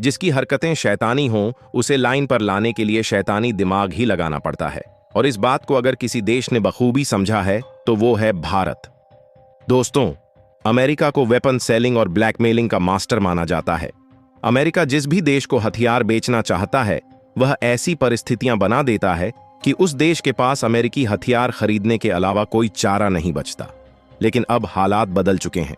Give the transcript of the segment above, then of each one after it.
जिसकी हरकतें शैतानी हों उसे लाइन पर लाने के लिए शैतानी दिमाग ही लगाना पड़ता है। और इस बात को अगर किसी देश ने बखूबी समझा है तो वो है भारत। दोस्तों, अमेरिका को वेपन सेलिंग और ब्लैकमेलिंग का मास्टर माना जाता है। अमेरिका जिस भी देश को हथियार बेचना चाहता है वह ऐसी परिस्थितियां बना देता है कि उस देश के पास अमेरिकी हथियार खरीदने के अलावा कोई चारा नहीं बचता। लेकिन अब हालात बदल चुके हैं।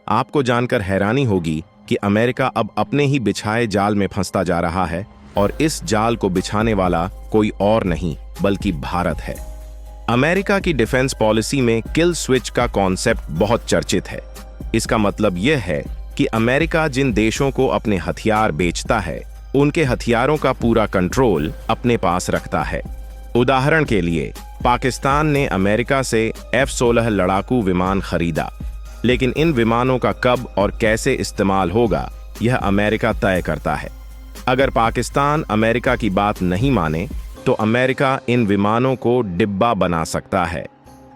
आपको जानकर हैरानी होगी कि अमेरिका अब अपने ही बिछाए जाल में फंसता जा रहा है, और इस जाल को बिछाने वाला कोई और नहीं बल्कि भारत है। अमेरिका की डिफेंस पॉलिसी में किल स्विच का कॉन्सेप्ट बहुत चर्चित है। इसका मतलब यह है कि अमेरिका जिन देशों को अपने हथियार बेचता है उनके हथियारों का पूरा कंट्रोल अपने पास रखता है। उदाहरण के लिए, पाकिस्तान ने अमेरिका से F-16 लड़ाकू विमान खरीदा, लेकिन इन विमानों का कब और कैसे इस्तेमाल होगा यह अमेरिका तय करता है। अगर पाकिस्तान अमेरिका की बात नहीं माने तो अमेरिका इन विमानों को डिब्बा बना सकता है।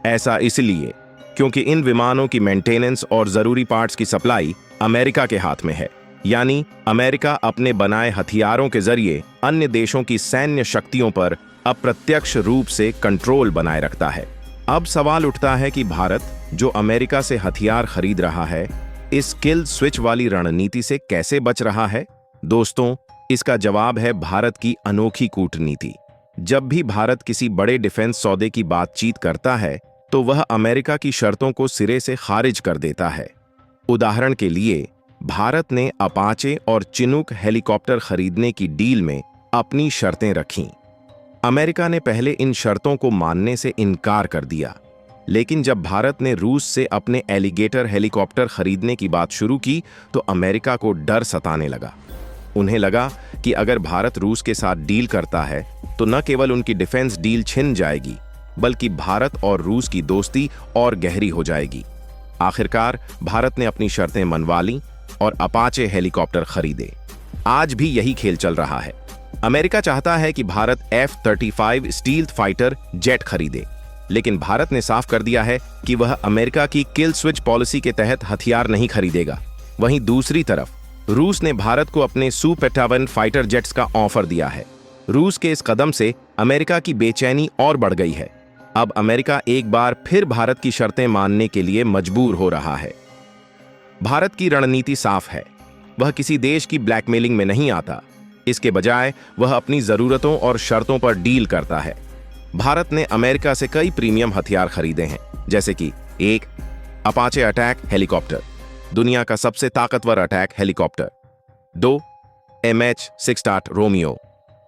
ऐसा इसलिए क्योंकि इन विमानों की मेंटेनेंस और जरूरी पार्ट्स की सप्लाई अमेरिका के हाथ में है। यानी अमेरिका अपने बनाए हथियारों के जरिए अन्य देशों की सैन्य शक्तियों पर अप्रत्यक्ष रूप से कंट्रोल बनाए रखता है। अब सवाल उठता है कि भारत जो अमेरिका से हथियार खरीद रहा है, इस किल स्विच वाली रणनीति से कैसे बच रहा है? दोस्तों, इसका जवाब है भारत की अनोखी कूटनीति। जब भी भारत किसी बड़े डिफेंस सौदे की बातचीत करता है तो वह अमेरिका की शर्तों को सिरे से खारिज कर देता है। उदाहरण के लिए, भारत ने अपाचे और चिनूक हेलीकॉप्टर खरीदने की डील में अपनी शर्तें रखीं। अमेरिका ने पहले इन शर्तों को मानने से इनकार कर दिया, लेकिन जब भारत ने रूस से अपने एलिगेटर हेलीकॉप्टर खरीदने की बात शुरू की तो अमेरिका को डर सताने लगा। उन्हें लगा कि अगर भारत रूस के साथ डील करता है तो न केवल उनकी डिफेंस डील छिन जाएगी, बल्कि भारत और रूस की दोस्ती और गहरी हो जाएगी। आखिरकार भारत ने अपनी शर्तें मनवा लीं और अपाचे हेलीकॉप्टर खरीदे। आज भी यही खेल चल रहा है। अमेरिका चाहता है कि Bharat F-35 stealth fighter jet खरीदे, लेकिन भारत ने साफ कर दिया है कि वह अमेरिका की किल स्विच पॉलिसी के तहत हथियार नहीं खरीदेगा। वहीं दूसरी तरफ रूस ने भारत को अपने Su-57 फाइटर जेट्स का ऑफर दिया है। रूस के इस कदम से अमेरिका की बेचैनी और बढ़ गई है। अब अमेरिका एक बार फिर भारत की शर्तें मानने के लिए मजबूर हो रहा है। भारत की रणनीति साफ है। वह किसी देश की ब्लैकमेलिंग में नहीं आता। इसके बजाय वह अपनी जरूरतों और शर्तों पर डील करता है। भारत ने अमेरिका से कई प्रीमियम हथियार खरीदे हैं, जैसे कि 1. अपाचे अटैक हेलीकॉप्टर, दुनिया का सबसे ताकतवर अटैक हेलीकॉप्टर। 2. MH-60 रोमियो,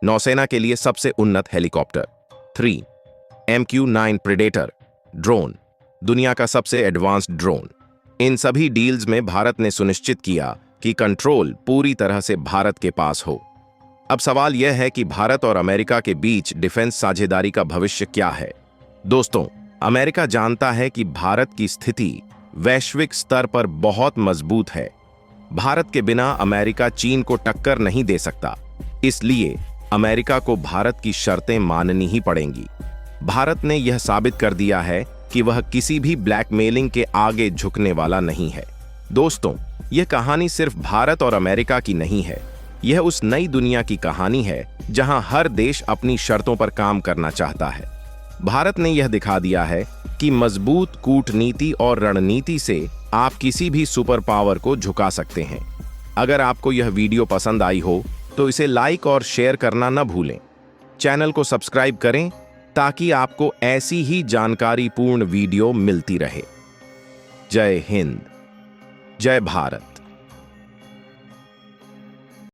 नौसेना के लिए सबसे उन्नत हेलीकॉप्टर। 3. MQ-9 प्रेडेटर ड्रोन, दुनिया का सबसे एडवांस्ड ड्रोन। इन सभी डील्स में भारत ने सुनिश्चित किया कि कंट्रोल पूरी तरह से भारत के पास हो। अब सवाल यह है कि भारत और अमेरिका के बीच डिफेंस साझेदारी का भविष्य क्या है? दोस्तों, अमेरिका जानता है कि भारत की स्थिति वैश्विक स्तर पर बहुत मजबूत है। भारत के बिना अमेरिका चीन को टक्कर नहीं दे सकता। इसलिए अमेरिका को भारत की शर्तें माननी ही पड़ेंगी। भारत ने यह साबित कर दिया है कि वह किसी भी ब्लैकमेलिंग के आगे झुकने वाला नहीं है। दोस्तों, यह कहानी सिर्फ भारत और अमेरिका की नहीं है। यह उस नई दुनिया की कहानी है जहां हर देश अपनी शर्तों पर काम करना चाहता है। भारत ने यह दिखा दिया है कि मजबूत कूटनीति और रणनीति से आप किसी भी सुपर पावर को झुका सकते हैं। अगर आपको यह वीडियो पसंद आई हो तो इसे लाइक और शेयर करना न भूलें। चैनल को सब्सक्राइब करें ताकि आपको ऐसी ही जानकारीपूर्ण वीडियो मिलती रहे। जय हिंद, जय भारत।